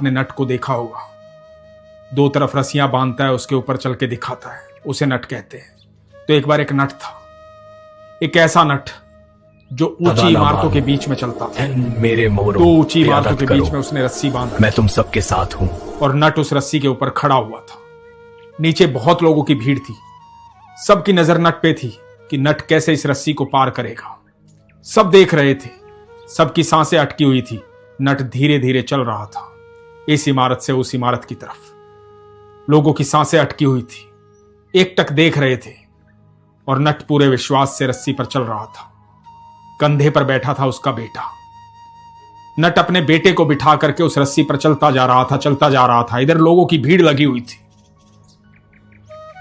ने नट को देखा होगा, दो तरफ रस्सियां बांधता है, उसके ऊपर चल के दिखाता है, उसे नट कहते हैं। तो एक बार एक नट था, एक ऐसा नट जो ऊंची इमारतों के बीच में चलता था। मेरे मोरो, तो ऊंची इमारतों के बीच में उसने रस्सी बांधा, मैं तुम सबके साथ हूं। और नट उस रस्सी के ऊपर खड़ा हुआ था। नीचे बहुत लोगों की भीड़ थी, सबकी नजर नट पे थी कि नट कैसे इस रस्सी को पार करेगा। सब देख रहे थे, सबकी सांसें अटकी हुई थी। नट धीरे धीरे चल रहा था इस इमारत से उस इमारत की तरफ। लोगों की सांसें अटकी हुई थी, एकटक देख रहे थे, और नट पूरे विश्वास से रस्सी पर चल रहा था। कंधे पर बैठा था उसका बेटा। नट अपने बेटे को बिठा करके उस रस्सी पर चलता जा रहा था, चलता जा रहा था। इधर लोगों की भीड़ लगी हुई थी,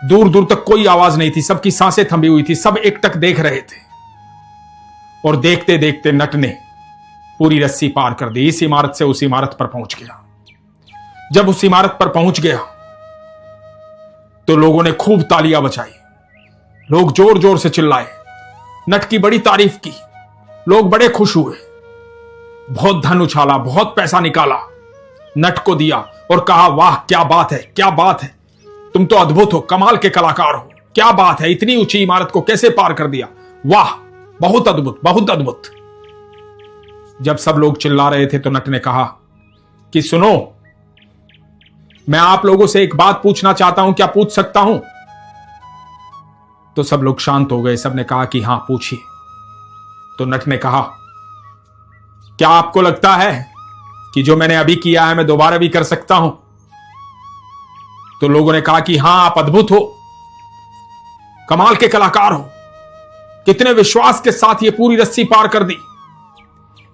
दूर दूर तक कोई आवाज नहीं थी, सबकी सांसें थमी हुई थी, सब एकटक देख रहे थे। और देखते देखते नट ने पूरी रस्सी पार कर दी, इस इमारत से उस इमारत पर पहुंच गया। जब उस इमारत पर पहुंच गया तो लोगों ने खूब तालियां बजाई, लोग जोर जोर से चिल्लाए, नट की बड़ी तारीफ की, लोग बड़े खुश हुए। बहुत धन उछाला, बहुत पैसा निकाला, नट को दिया और कहा, वाह क्या बात है, क्या बात है, तुम तो अद्भुत हो, कमाल के कलाकार हो, क्या बात है, इतनी ऊंची इमारत को कैसे पार कर दिया, वाह बहुत अद्भुत, बहुत अद्भुत। जब सब लोग चिल्ला रहे थे तो नट ने कहा कि सुनो, मैं आप लोगों से एक बात पूछना चाहता हूं, क्या पूछ सकता हूं? तो सब लोग शांत हो गए, सबने कहा कि हां पूछिए। तो नट ने कहा, क्या आपको लगता है कि जो मैंने अभी किया है मैं दोबारा भी कर सकता हूं? तो लोगों ने कहा कि हां आप अद्भुत हो, कमाल के कलाकार हो, कितने विश्वास के साथ ये पूरी रस्सी पार कर दी,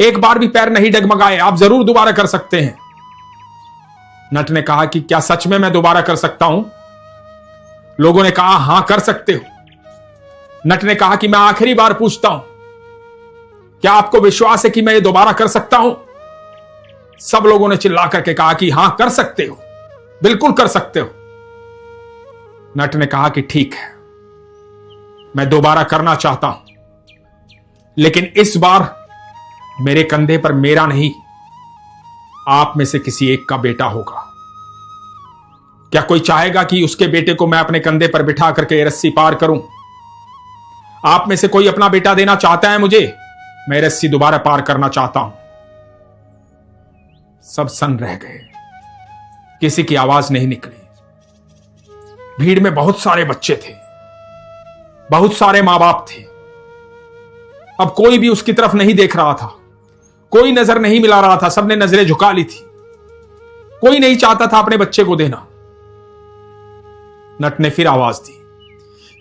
एक बार भी पैर नहीं डगमगाए, आप जरूर दोबारा कर सकते हैं। नट ने कहा कि क्या सच में मैं दोबारा कर सकता हूं? लोगों ने कहा हां कर सकते हो। नट ने कहा कि मैं आखिरी बार पूछता हूं, क्या आपको विश्वास है कि मैं ये दोबारा कर सकता हूं? सब लोगों ने चिल्ला करके कहा कि हां कर सकते हो, बिल्कुल कर सकते हो। नट ने कहा कि ठीक है, मैं दोबारा करना चाहता हूं, लेकिन इस बार मेरे कंधे पर मेरा नहीं, आप में से किसी एक का बेटा होगा। क्या कोई चाहेगा कि उसके बेटे को मैं अपने कंधे पर बिठा करके ये रस्सी पार करूं? आप में से कोई अपना बेटा देना चाहता है मुझे? मैं रस्सी दोबारा पार करना चाहता हूं। सब सन्न रह गए, किसी की आवाज नहीं निकली। भीड़ में बहुत सारे बच्चे थे, बहुत सारे मां बाप थे। अब कोई भी उसकी तरफ नहीं देख रहा था, कोई नजर नहीं मिला रहा था, सबने नजरें झुका ली थी। कोई नहीं चाहता था अपने बच्चे को देना। नट ने फिर आवाज दी,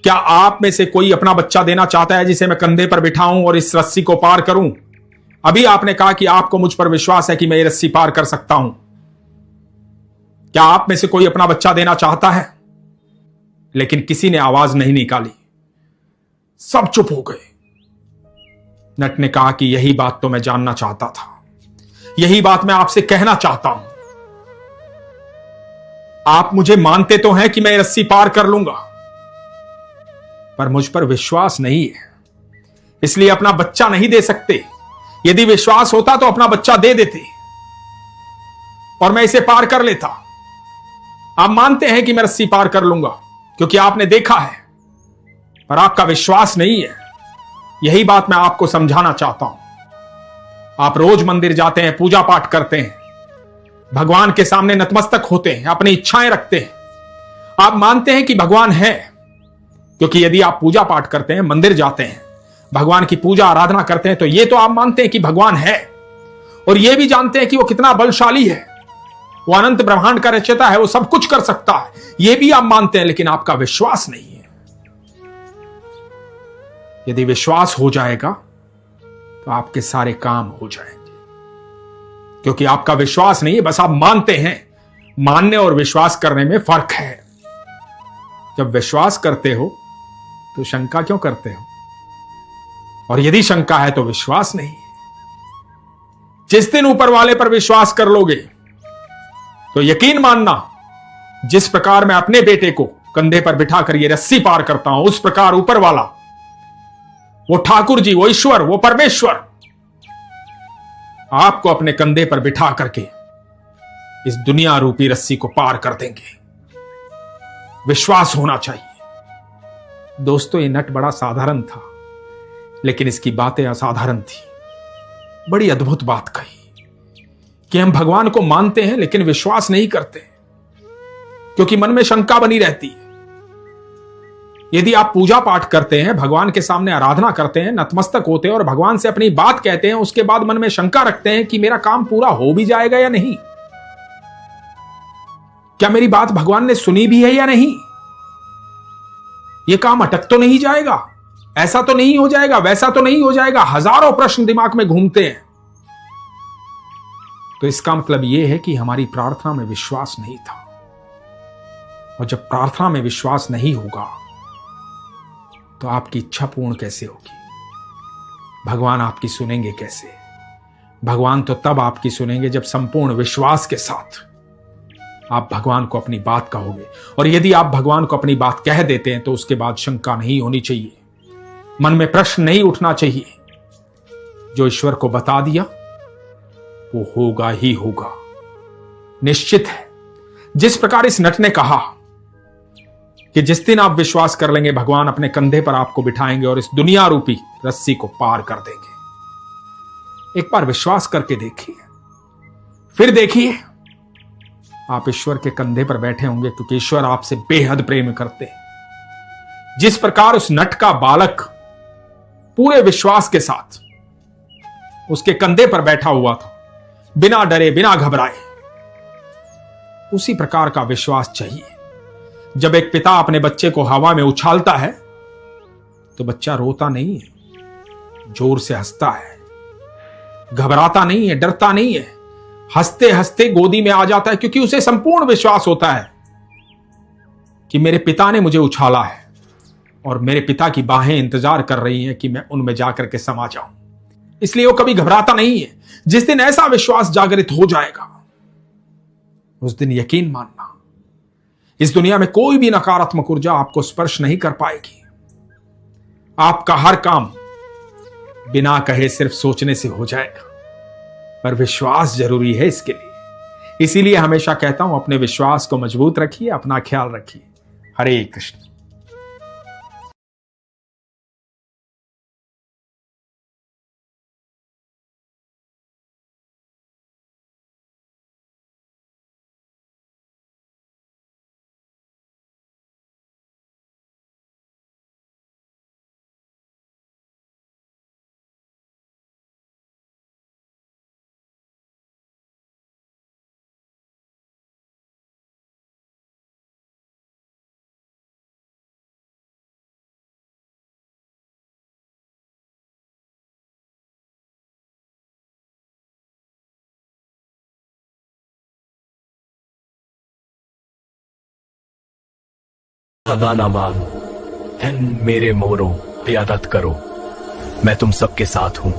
क्या आप में से कोई अपना बच्चा देना चाहता है जिसे मैं कंधे पर बिठाऊं और इस रस्सी को पार करूं? अभी आपने कहा कि आपको मुझ पर विश्वास है कि मैं ये रस्सी पार कर सकता हूं। क्या आप में से कोई अपना बच्चा देना चाहता है? लेकिन किसी ने आवाज नहीं निकाली, सब चुप हो गए। नट ने कहा कि यही बात तो मैं जानना चाहता था, यही बात मैं आपसे कहना चाहता हूं। आप मुझे मानते तो हैं कि मैं रस्सी पार कर लूंगा, पर मुझ पर विश्वास नहीं है, इसलिए अपना बच्चा नहीं दे सकते। यदि विश्वास होता तो अपना बच्चा दे देते और मैं इसे पार कर लेता। आप मानते हैं कि मैं रस्सी पार कर लूंगा क्योंकि आपने देखा है, पर आपका विश्वास नहीं है। यही बात मैं आपको समझाना चाहता हूं। आप रोज मंदिर जाते हैं, पूजा पाठ करते हैं, भगवान के सामने नतमस्तक होते हैं, अपनी इच्छाएं रखते हैं। आप मानते हैं कि भगवान है, क्योंकि यदि आप पूजा पाठ करते हैं, मंदिर जाते हैं, भगवान की पूजा आराधना करते हैं, तो ये तो आप मानते हैं कि भगवान है, और ये भी जानते हैं कि वो कितना बलशाली है, वो अनंत ब्रह्मांड का रचयिता है, वो सब कुछ कर सकता है, ये भी आप मानते हैं, लेकिन आपका विश्वास नहीं है। यदि विश्वास हो जाएगा तो आपके सारे काम हो जाएंगे, क्योंकि आपका विश्वास नहीं है, बस आप मानते हैं। मानने और विश्वास करने में फर्क है। जब विश्वास करते हो तो शंका क्यों करते हो? और यदि शंका है तो विश्वास नहीं है। जिस दिन ऊपर वाले पर विश्वास कर लोगे तो यकीन मानना, जिस प्रकार मैं अपने बेटे को कंधे पर बिठाकर ये रस्सी पार करता हूं, उस प्रकार ऊपर वाला, वो ठाकुर जी, वो ईश्वर, वो परमेश्वर आपको अपने कंधे पर बिठा करके इस दुनिया रूपी रस्सी को पार कर देंगे। विश्वास होना चाहिए। दोस्तों, ये नट बड़ा साधारण था, लेकिन इसकी बातें असाधारण थी। बड़ी अद्भुत बात कही कि हम भगवान को मानते हैं लेकिन विश्वास नहीं करते, क्योंकि मन में शंका बनी रहती है। यदि आप पूजा पाठ करते हैं, भगवान के सामने आराधना करते हैं, नतमस्तक होते हैं और भगवान से अपनी बात कहते हैं, उसके बाद मन में शंका रखते हैं कि मेरा काम पूरा हो भी जाएगा या नहीं, क्या मेरी बात भगवान ने सुनी भी है या नहीं, यह काम अटक तो नहीं जाएगा, ऐसा तो नहीं हो जाएगा, वैसा तो नहीं हो जाएगा, हजारों प्रश्न दिमाग में घूमते हैं, तो इसका मतलब यह है कि हमारी प्रार्थना में विश्वास नहीं था। और जब प्रार्थना में विश्वास नहीं होगा तो आपकी इच्छा पूर्ण कैसे होगी? भगवान आपकी सुनेंगे कैसे? भगवान तो तब आपकी सुनेंगे जब संपूर्ण विश्वास के साथ आप भगवान को अपनी बात कहोगे। और यदि आप भगवान को अपनी बात कह देते हैं तो उसके बाद शंका नहीं होनी चाहिए, मन में प्रश्न नहीं उठना चाहिए। जो ईश्वर को बता दिया वो होगा ही होगा, निश्चित है। जिस प्रकार इस नट ने कहा कि जिस दिन आप विश्वास कर लेंगे, भगवान अपने कंधे पर आपको बिठाएंगे और इस दुनिया रूपी रस्सी को पार कर देंगे। एक बार विश्वास करके देखिए, फिर देखिए आप ईश्वर के कंधे पर बैठे होंगे, क्योंकि ईश्वर आपसे बेहद प्रेम करते हैं। जिस प्रकार उस नट का बालक पूरे विश्वास के साथ उसके कंधे पर बैठा हुआ था, बिना डरे बिना घबराए, उसी प्रकार का विश्वास चाहिए। जब एक पिता अपने बच्चे को हवा में उछालता है तो बच्चा रोता नहीं है, जोर से हंसता है, घबराता नहीं है, डरता नहीं है, हंसते हंसते गोदी में आ जाता है, क्योंकि उसे संपूर्ण विश्वास होता है कि मेरे पिता ने मुझे उछाला है और मेरे पिता की बाहें इंतजार कर रही हैं कि मैं उनमें जाकर के समा जाऊं। इसलिए वो कभी घबराता नहीं है। जिस दिन ऐसा विश्वास जागृत हो जाएगा, उस दिन यकीन मानना, इस दुनिया में कोई भी नकारात्मक ऊर्जा आपको स्पर्श नहीं कर पाएगी। आपका हर काम बिना कहे सिर्फ सोचने से हो जाएगा, पर विश्वास जरूरी है इसके लिए। इसीलिए हमेशा कहता हूं, अपने विश्वास को मजबूत रखिए, अपना ख्याल रखिए। हरे कृष्ण। सदा न मानो, मेरे मोरो, इयादत करो, मैं तुम सबके साथ हूं।